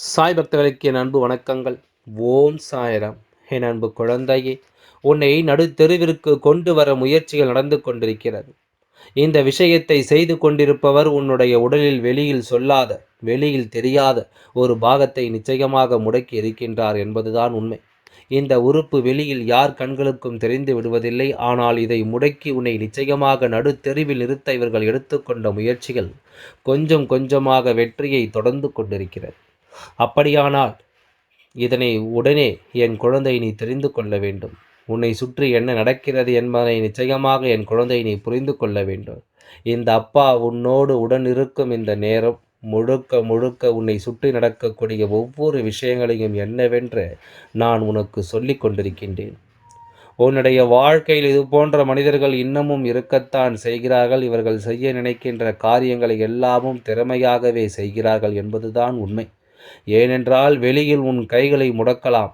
சாய் பக்தர்களுக்கு என் அன்பு வணக்கங்கள். ஓம் சாய்ராம். என் அன்பு குழந்தையே, உன்னை நடுத்தெருவிற்கு கொண்டு வர முயற்சிகள் நடந்து கொண்டிருக்கிறது. இந்த விஷயத்தை செய்து கொண்டிருப்பவர் உன்னுடைய உடலில் வெளியில் சொல்லாத, வெளியில் தெரியாத ஒரு பாகத்தை நிச்சயமாக முடக்கி இருக்கின்றார் என்பதுதான் உண்மை. இந்த உறுப்பு வெளியில் யார் கண்களுக்கும் தெரிந்து விடுவதில்லை. ஆனால் இதை முடக்கி உன்னை நிச்சயமாக நடுத்தெருவில் நிறுத்த இவர்கள் எடுத்துக்கொண்ட முயற்சிகள் கொஞ்சம் கொஞ்சமாக வெற்றியை தொடர்ந்து கொண்டிருக்கிறது. அப்படியானால் இதனை உடனே என் குழந்தை நீ தெரிந்து கொள்ள வேண்டும். உன்னை சுற்றி என்ன நடக்கிறது என்பதை நிச்சயமாக என் குழந்தை நீ புரிந்து கொள்ள வேண்டும். இந்த அப்பா உன்னோடு உடன் இருக்கும் இந்த நேரம் முழுக்க முழுக்க உன்னை சுற்றி நடக்கக்கூடிய ஒவ்வொரு விஷயங்களையும் என்னவென்று நான் உனக்கு சொல்லிக் கொண்டிருக்கின்றேன். உன்னுடைய வாழ்க்கையில் இது போன்ற மனிதர்கள் இன்னமும் இருக்கத்தான் செய்கிறார்கள். இவர்கள் செய்ய நினைக்கின்ற காரியங்களை எல்லாமும் திறமையாகவே செய்கிறார்கள் என்பதுதான் உண்மை. ஏனென்றால் வெளியில் உன் கைகளை முடக்கலாம்,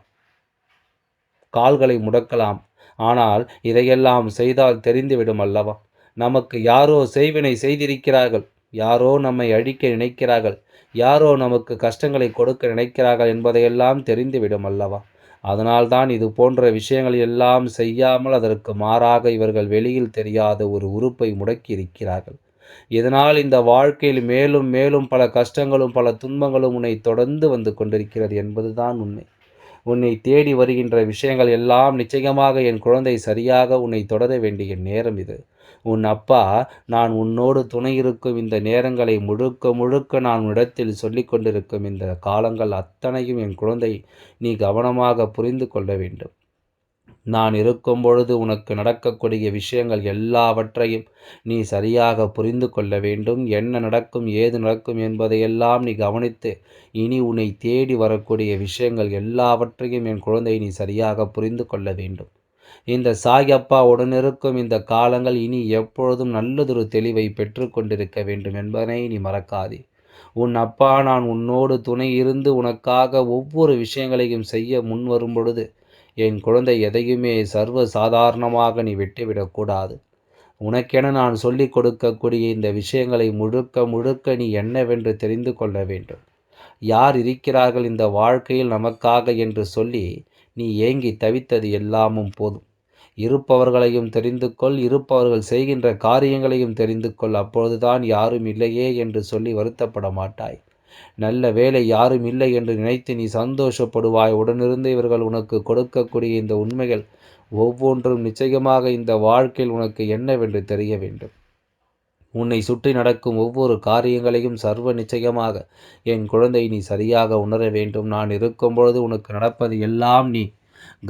கால்களை முடக்கலாம். ஆனால் இதையெல்லாம் செய்தால் தெரிந்துவிடும் அல்லவா? நமக்கு யாரோ செய்வினை செய்திருக்கிறார்கள், யாரோ நம்மை அழிக்க நினைக்கிறார்கள், யாரோ நமக்கு கஷ்டங்களை கொடுக்க நினைக்கிறார்கள் என்பதையெல்லாம் தெரிந்துவிடும் அல்லவா? அதனால்தான் இது போன்ற விஷயங்கள் எல்லாம் செய்யாமல் அதற்கு மாறாக இவர்கள் வெளியில் தெரியாத ஒரு உறுப்பை முடக்கி இருக்கிறார்கள். இதனால் இந்த வாழ்க்கையில் மேலும் மேலும் பல கஷ்டங்களும் பல துன்பங்களும் உன்னை தொடர்ந்து வந்து கொண்டிருக்கிறது என்பதுதான் உண்மை. உன்னை தேடி வருகின்ற விஷயங்கள் எல்லாம் நிச்சயமாக என் குழந்தை சரியாக உன்னை தொடர வேண்டிய நேரம் இது. உன் அப்பா நான் உன்னோடு துணை இருக்கும் இந்த நேரங்களை முழுக்க முழுக்க நான் உன்னிடத்தில் சொல்லிக் கொண்டிருக்கும் இந்த காலங்கள் அத்தனையும் என் குழந்தை நீ கவனமாக புரிந்து கொள்ள வேண்டும். நான் இருக்கும் பொழுது உனக்கு நடக்கக்கூடிய விஷயங்கள் எல்லாவற்றையும் நீ சரியாக புரிந்து கொள்ள வேண்டும். என்ன நடக்கும் ஏது நடக்கும் என்பதையெல்லாம் நீ கவனித்து இனி உன்னை தேடி வரக்கூடிய விஷயங்கள் எல்லாவற்றையும் என் குழந்தை நீ சரியாக புரிந்து கொள்ள வேண்டும். இந்த சாயப்பா உடனிருக்கும் இந்த காலங்கள் இனி எப்பொழுதும் நல்லதொரு தெளிவை பெற்று கொண்டிருக்க வேண்டும் என்பதனை நீ மறக்காதே. உன் அப்பா நான் உன்னோடு துணை இருந்து உனக்காக ஒவ்வொரு விஷயங்களையும் செய்ய முன் வரும் பொழுது என் குழந்தை எதையுமே சர்வ சாதாரணமாக நீ விட்டுவிடக்கூடாது. உனக்கென நான் சொல்லிக் கொடுக்கக்கூடிய இந்த விஷயங்களை முழுக்க முழுக்க நீ என்னவென்று தெரிந்து கொள்ள வேண்டும். யார் இருக்கிறார்கள் இந்த வாழ்க்கையில் நமக்காக என்று சொல்லி நீ ஏங்கி தவித்தது எல்லாமும் போதும். இருப்பவர்களையும் தெரிந்து கொள், இருப்பவர்கள் செய்கின்ற காரியங்களையும் தெரிந்து கொள். அப்பொழுதுதான் யாரும் இல்லையே என்று சொல்லி வருத்தப்பட மாட்டாய். நல்ல வேலை யாரும் இல்லை என்று நினைத்து நீ சந்தோஷப்படுவாய். உடனிருந்து இவர்கள் உனக்கு கொடுக்கக்கூடிய இந்த உண்மைகள் ஒவ்வொன்றும் நிச்சயமாக இந்த வாழ்க்கையில் உனக்கு என்னவென்று தெரிய வேண்டும். உன்னை சுற்றி நடக்கும் ஒவ்வொரு காரியங்களையும் சர்வ நிச்சயமாக என் குழந்தை நீ சரியாக உணர வேண்டும். நான் இருக்கும் பொழுது உனக்கு நடப்பது எல்லாம் நீ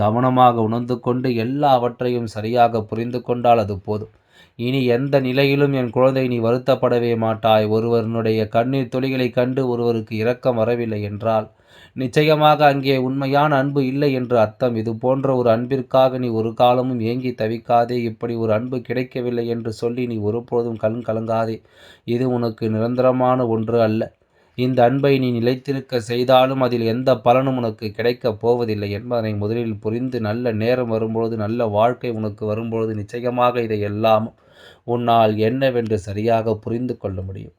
கவனமாக உணர்ந்து கொண்டு எல்லாவற்றையும் சரியாக புரிந்து கொண்டால் அது போதும். இனி எந்த நிலையிலும் என் குழந்தை நீ வருத்தப்படவே மாட்டாய். ஒருவனுடைய கண்ணீர் துளிகளைக் கண்டு ஒருவருக்கு இரக்கம் வரவில்லை என்றால் நிச்சயமாக அங்கே உண்மையான அன்பு இல்லை என்று அர்த்தம். இது போன்ற ஒரு அன்பிற்காக நீ ஒரு காலமும் ஏங்கி தவிக்காதே. இப்படி ஒரு அன்பு கிடைக்கவில்லை என்று சொல்லி நீ ஒருபொழுதும் கலங்காதே. இது உனக்கு நிரந்தரமான ஒன்று அல்ல. இந்த அன்பை நீ நிலைத்திருக்க செய்தாலும் அதில் எந்த பலனும் உனக்கு கிடைக்கப் போவதில்லை என்பதனை முதலில் புரிந்து நல்ல நேரம் வரும்பொழுது நல்ல வாழ்க்கை உனக்கு வரும்பொழுது நிச்சயமாக இதை எல்லாம் உன்னால் என்னவென்று சரியாக புரிந்து கொள்ள முடியும்.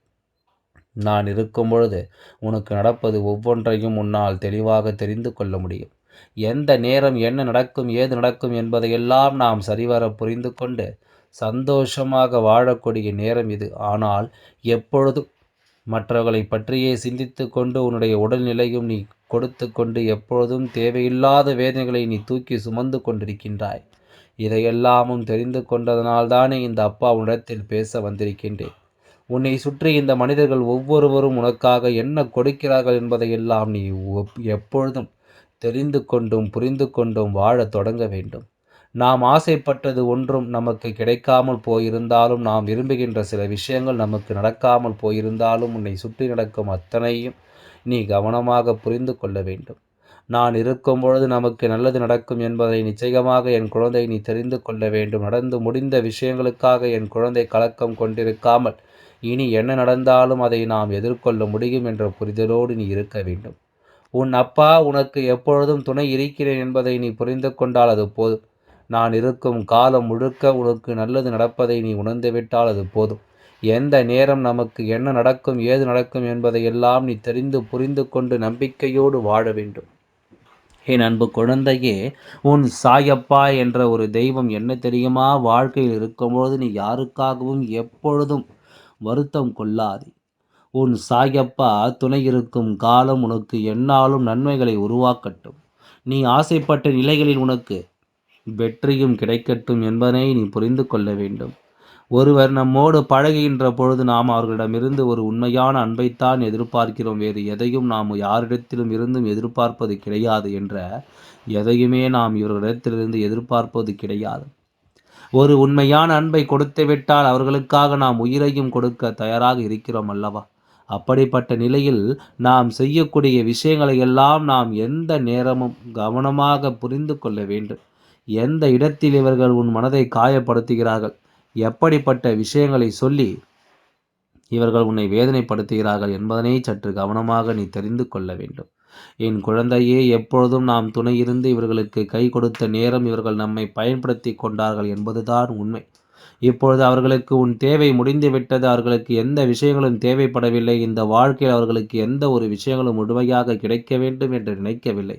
நான் இருக்கும் பொழுது உனக்கு நடப்பது ஒவ்வொன்றையும் உன்னால் தெளிவாக தெரிந்து கொள்ள முடியும். எந்த நேரம் என்ன நடக்கும் ஏது நடக்கும் என்பதையெல்லாம் நாம் சரிவர புரிந்து கொண்டு சந்தோஷமாக வாழக்கூடிய நேரம் இது. ஆனால் எப்பொழுதும் மற்றவர்களை பற்றியே சிந்தித்து கொண்டு உன்னுடைய உடல்நிலையும் நீ கொடுத்து கொண்டு எப்பொழுதும் தேவையில்லாத வேதனைகளை நீ தூக்கி சுமந்து கொண்டிருக்கின்றாய். இதையெல்லாமும் தெரிந்து கொண்டதனால்தானே இந்த அப்பா உன்னிடத்தில் பேச வந்திருக்கின்றேன். உன்னை சுற்றி இந்த மனிதர்கள் ஒவ்வொருவரும் உனக்காக என்ன கொடுக்கிறார்கள் என்பதையெல்லாம் நீ எப்பொழுதும் தெரிந்து கொண்டும் புரிந்து கொண்டும் வாழத் தொடங்க வேண்டும். நாம் ஆசைப்பட்டது ஒன்றும் நமக்கு கிடைக்காமல் போயிருந்தாலும், நாம் விரும்புகின்ற சில விஷயங்கள் நமக்கு நடக்காமல் போயிருந்தாலும், உன்னை சுற்றி நடக்கும் அத்தனையும் நீ கவனமாக புரிந்து கொள்ள வேண்டும். நான் இருக்கும் பொழுது நமக்கு நல்லது நடக்கும் என்பதை நிச்சயமாக என் குழந்தை நீ தெரிந்து கொள்ள வேண்டும். நடந்து முடிந்த விஷயங்களுக்காக என் குழந்தை கலக்கம் கொண்டிருக்காமல் இனி என்ன நடந்தாலும் அதை நாம் எதிர்கொள்ள முடியும் என்ற புரிதலோடு நீ இருக்க வேண்டும். உன் அப்பா உனக்கு எப்பொழுதும் துணை இருக்கிறேன் என்பதை நீ புரிந்து கொண்டால் அது போதும். நான் இருக்கும் காலம் முழுக்க உனக்கு நல்லது நடப்பதை நீ உணர்ந்துவிட்டால் அது போதும். எந்த நேரம் நமக்கு என்ன நடக்கும், ஏது நடக்கும் என்பதையெல்லாம் நீ தெரிந்து புரிந்து கொண்டு நம்பிக்கையோடு வாழ வேண்டும். என் அன்பு குழந்தையே, உன் சாயப்பா என்ற ஒரு தெய்வம் என்ன தெரியுமா? வாழ்க்கையில் இருக்கும்போது நீ யாருக்காகவும் எப்பொழுதும் வருத்தம் கொள்ளாதே. உன் சாயப்பா துணை இருக்கும் காலம் உனக்கு எந்நாளும் நன்மைகளை உருவாக்கட்டும். நீ ஆசைப்பட்ட நிலைகளில் உனக்கு வெற்றியும் கிடைக்கட்டும் என்பதனை நீ புரிந்து கொள்ள வேண்டும். ஒருவர் நம்மோடு பழகுகின்ற பொழுது நாம் அவர்களிடமிருந்து ஒரு உண்மையான அன்பைத்தான் எதிர்பார்க்கிறோம். வேறு எதையும் நாம் யாரிடத்திலும் இருந்தும் எதிர்பார்ப்பது கிடையாது என்ற எதையுமே நாம் இவர்களிடத்திலிருந்து எதிர்பார்ப்பது கிடையாது. ஒரு உண்மையான அன்பை கொடுத்துவிட்டால் அவர்களுக்காக நாம் உயிரையும் கொடுக்க தயாராக இருக்கிறோம் அல்லவா? அப்படிப்பட்ட நிலையில் நாம் செய்யக்கூடிய விஷயங்களை எல்லாம் நாம் எந்த நேரமும் கவனமாக புரிந்து கொள்ள வேண்டும். எந்த இடத்தில் இவர்கள் உன் மனதை காயப்படுத்துகிறார்கள், எப்படிப்பட்ட விஷயங்களை சொல்லி இவர்கள் உன்னை வேதனைப்படுத்துகிறார்கள் என்பதனை சற்று கவனமாக நீ தெரிந்து கொள்ள வேண்டும். என் குழந்தையே, எப்பொழுதும் நாம் துணையிருந்து இவர்களுக்கு கை கொடுத்த நேரம் இவர்கள் நம்மை பயன்படுத்தி கொண்டார்கள் என்பதுதான் உண்மை. இப்பொழுது அவர்களுக்கு உன் தேவை முடிந்து விட்டது. அவர்களுக்கு எந்த விஷயங்களும் தேவைப்படவில்லை. இந்த வாழ்க்கையில் அவர்களுக்கு எந்த ஒரு விஷயங்களும் முழுமையாக கிடைக்க வேண்டும் என்று நினைக்கவில்லை.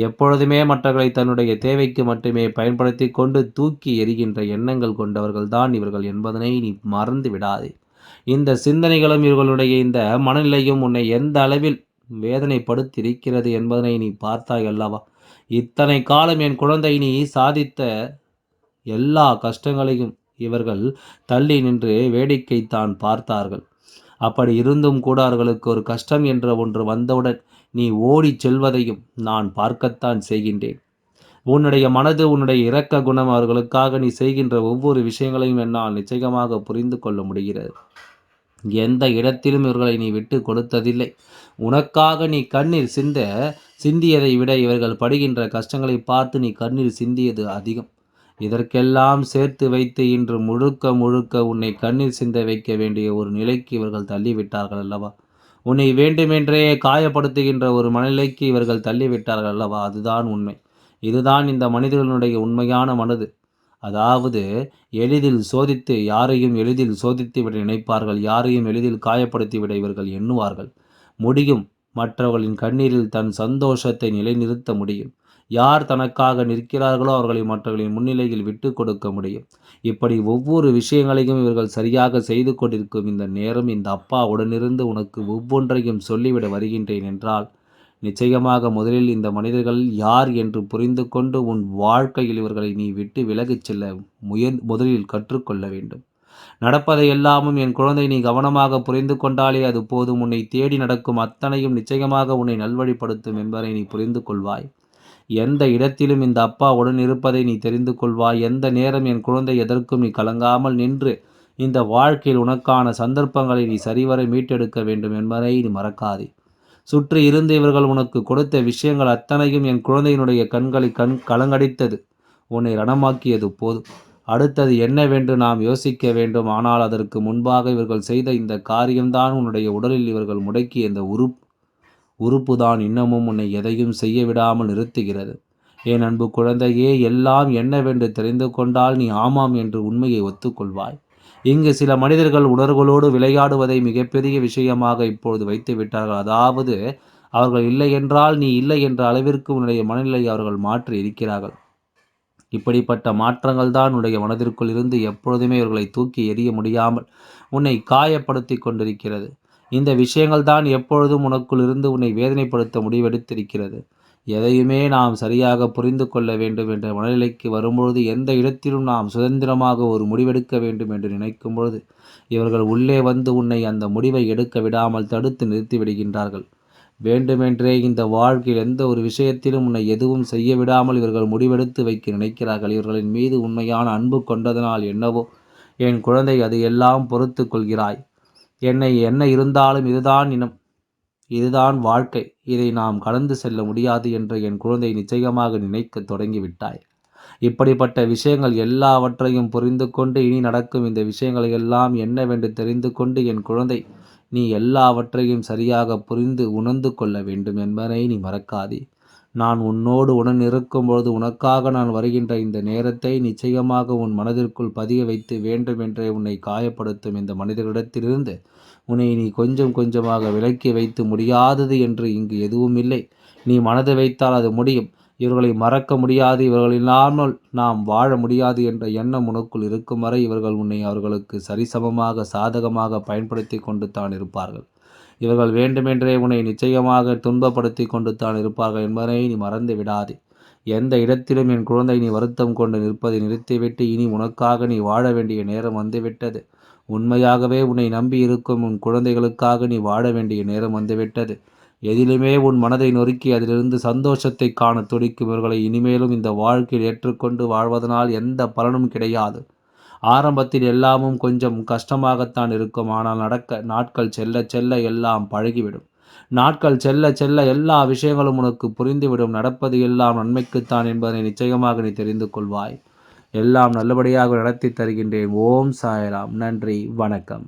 எப்பொழுதுமே மற்றவர்களை தன்னுடைய தேவைக்கு மட்டுமே பயன்படுத்தி கொண்டு தூக்கி எறிகின்ற எண்ணங்கள் கொண்டவர்கள்தான் இவர்கள் என்பதனை நீ மறந்து விடாதே. இந்த சிந்தனைகளும் இவர்களுடைய இந்த மனநிலையும் உன்னை எந்த அளவில் வேதனைப்படுத்தியிருக்கிறது என்பதனை நீ பார்த்தாய் அல்லவா? இத்தனை காலம் என் குழந்தை நீ சாதித்த எல்லா கஷ்டங்களையும் இவர்கள் தள்ளி நின்று வேடிக்கைத்தான் பார்த்தார்கள். அப்படி இருந்தும் கூட அவர்களுக்கு ஒரு கஷ்டம் என்ற ஒன்று வந்தவுடன் நீ ஓடிச் செல்வதையும் நான் பார்க்கத்தான் செய்கின்றேன். உன்னுடைய மனது, உன்னுடைய இரக்க குணம், அவர்களுக்காக நீ செய்கின்ற ஒவ்வொரு விஷயங்களையும் என்னால் நிச்சயமாக புரிந்து கொள்ள முடிகிறது. எந்த இடத்திலும் இவர்களை நீ விட்டு கொடுத்ததில்லை. உனக்காக நீ கண்ணீர் சிந்தியதை விட இவர்கள் படுகின்ற கஷ்டங்களை பார்த்து நீ கண்ணீர் சிந்தியது அதிகம். இதற்கெல்லாம் சேர்த்து வைத்து இன்று முழுக்க முழுக்க உன்னை கண்ணீர் சிந்த வைக்க வேண்டிய ஒரு நிலைக்கு இவர்கள் தள்ளிவிட்டார்கள் அல்லவா? உன்னை வேண்டுமென்றே காயப்படுத்துகின்ற ஒரு மனநிலைக்கு இவர்கள் தள்ளிவிட்டார்கள் அல்லவா? அதுதான் உண்மை. இதுதான் இந்த மனிதர்களுடைய உண்மையான மனது. அதாவது எளிதில் சோதித்து யாரையும் எளிதில் சோதித்து விட நினைப்பார்கள். யாரையும் எளிதில் காயப்படுத்தி விட இவர்கள் எண்ணுவார்கள். முடியும். மற்றவர்களின் கண்ணீரில் தன் சந்தோஷத்தை நிலைநிறுத்த முடியும். யார் தனக்காக நிற்கிறார்களோ அவர்களை மற்றவர்களின் முன்னிலையில் விட்டு கொடுக்க முடியும். இப்படி ஒவ்வொரு விஷயங்களையும் இவர்கள் சரியாக செய்து கொண்டிருக்கும் இந்த நேரம் இந்த அப்பா உடனிருந்து உனக்கு ஒவ்வொன்றையும் சொல்லிவிட வருகின்றேன் என்றால் நிச்சயமாக முதலில் இந்த மனிதர்கள் யார் என்று புரிந்து கொண்டு உன் வாழ்க்கையில் இவர்களை நீ விட்டு விலகிச் செல்ல முதலில் கற்றுக்கொள்ள வேண்டும். நடப்பதை எல்லாமும் என் குழந்தை நீ கவனமாக புரிந்து கொண்டாலே அது போதும். உன்னை தேடி நடக்கும் அத்தனையும் நிச்சயமாக உன்னை நல்வழிப்படுத்தும் என்பதை நீ புரிந்து கொள்வாய். எந்த இடத்திலும் இந்த அப்பா உடன் இருப்பதை நீ தெரிந்து கொள்வாய். எந்த நேரம் என் குழந்தை எதற்கும் நீ கலங்காமல் நின்று இந்த வாழ்க்கையில் உனக்கான சந்தர்ப்பங்களை நீ சரிவர மீட்டெடுக்க வேண்டும் என்பதை நீ மறக்காதே. சுற்றி இருந்து இவர்கள் உனக்கு கொடுத்த விஷயங்கள் அத்தனையும் என் குழந்தையினுடைய கண்களை கலங்கடித்தது, உன்னை ரணமாக்கியது போதும். அடுத்தது என்னவென்று நாம் யோசிக்க வேண்டும். ஆனால் அதற்கு முன்பாக இவர்கள் செய்த இந்த காரியம்தான் உன்னுடைய உடலில் இவர்கள் முடக்கிய இந்த உறுப்பு தான் இன்னமும் உன்னை எதையும் செய்ய விடாமல் நிறுத்துகிறது. என் அன்பு குழந்தையே, எல்லாம் என்னவென்று தெரிந்து கொண்டால் நீ ஆமாம் என்று உண்மையை ஒத்துக்கொள்வாய். இங்கு சில மனிதர்கள் உணர்வுகளோடு விளையாடுவதை மிகப்பெரிய விஷயமாக இப்பொழுது வைத்து விட்டார்கள். அதாவது அவர்கள் இல்லை என்றால் நீ இல்லை என்ற அளவிற்கு உன்னுடைய மனநிலை அவர்கள் மாற்றி இருக்கிறார்கள். இப்படிப்பட்ட மாற்றங்கள் தான் உன்னுடைய மனதிற்குள் இருந்து எப்பொழுதுமே இவர்களை தூக்கி எறிய முடியாமல் உன்னை காயப்படுத்தி கொண்டிருக்கிறது. இந்த விஷயங்கள் தான் எப்பொழுதும் உனக்குள் இருந்து உன்னை வேதனைப்படுத்த முடிவெடுத்திருக்கிறது. எதையுமே நாம் சரியாக புரிந்து கொள்ள வேண்டும் என்ற மனநிலைக்கு வரும்பொழுது, எந்த இடத்திலும் நாம் சுதந்திரமாக ஒரு முடிவெடுக்க வேண்டும் என்று நினைக்கும் பொழுது இவர்கள் உள்ளே வந்து உன்னை அந்த முடிவை எடுக்க விடாமல் தடுத்து நிறுத்தி விடுகின்றார்கள். வேண்டுமென்றே இந்த வாழ்க்கையில் எந்த ஒரு விஷயத்திலும் உன்னை எதுவும் செய்ய விடாமல் இவர்கள் முடிவெடுத்து வைக்க நினைக்கிறார்கள். இவர்களின் மீது உண்மையான அன்பு கொண்டதனால் என்னவோ என் குழந்தை அது எல்லாம் பொறுத்து கொள்கிறாய். என்ன இருந்தாலும் இதுதான் இனம், இதுதான் வாழ்க்கை, இதை நாம் கடந்து செல்ல முடியாது என்று என் குழந்தை நிச்சயமாக நினைக்க தொடங்கிவிட்டாய். இப்படிப்பட்ட விஷயங்கள் எல்லாவற்றையும் புரிந்து கொண்டு இனி நடக்கும் இந்த விஷயங்களை எல்லாம் என்னவென்று தெரிந்து கொண்டு என் குழந்தை நீ எல்லாவற்றையும் சரியாக புரிந்து உணர்ந்து கொள்ள வேண்டும் என்பதை நீ மறக்காதே. நான் உன்னோடு உடன் இருக்கும்பொழுது உனக்காக நான் வருகின்ற இந்த நேரத்தை நிச்சயமாக உன் மனதிற்குள் பதிய வைத்து வேண்டுமென்றே உன்னை காயப்படுத்தும் இந்த மனிதர்களிடத்திலிருந்து உன்னை நீ கொஞ்சம் கொஞ்சமாக விலக்கி வைத்து முடியாதது என்று இங்கு எதுவும் இல்லை. நீ மனதை வைத்தால் அது முடியும். இவர்களை மறக்க முடியாது, இவர்கள் இல்லாமல் நாம் வாழ முடியாது என்ற எண்ணம் உனக்குள் இருக்கும் வரை இவர்கள் உன்னை அவர்களுக்கு சரிசமமாக சாதகமாக பயன்படுத்தி கொண்டு தான் இருப்பார்கள். இவர்கள் வேண்டுமென்றே உன்னை நிச்சயமாக துன்பப்படுத்தி கொண்டு தான் இருப்பார்கள் என்பதை நீ மறந்து விடாதே. எந்த இடத்திலும் என் குழந்தை நீ வருத்தம் கொண்டு நிற்பதை நிறுத்திவிட்டு இனி உனக்காக நீ வாழ வேண்டிய நேரம் வந்துவிட்டது. உண்மையாகவே உன்னை நம்பி இருக்கும் உன் குழந்தைகளுக்காக நீ வாழ வேண்டிய நேரம் வந்துவிட்டது. எதிலுமே உன் மனதை நொறுக்கி அதிலிருந்து சந்தோஷத்தை காண துடிக்கும் இவர்களை இனிமேலும் இந்த வாழ்க்கையில் ஏற்றுக்கொண்டு வாழ்வதனால் எந்த பலனும் கிடையாது. ஆரம்பத்தில் எல்லாமும் கொஞ்சம் கஷ்டமாகத்தான் இருக்கும். ஆனால் நாட்கள் செல்ல செல்ல எல்லாம் பழகிவிடும். நாட்கள் செல்ல செல்ல எல்லா விஷயங்களும் உனக்கு புரிந்துவிடும். நடப்பது எல்லாம் நன்மைக்குத்தான் என்பதை நிச்சயமாக நீ தெரிந்து கொள்வாய். எல்லாம் நல்லபடியாக நடத்தி தருகின்றேன். ஓம் சாய்ராம். நன்றி, வணக்கம்.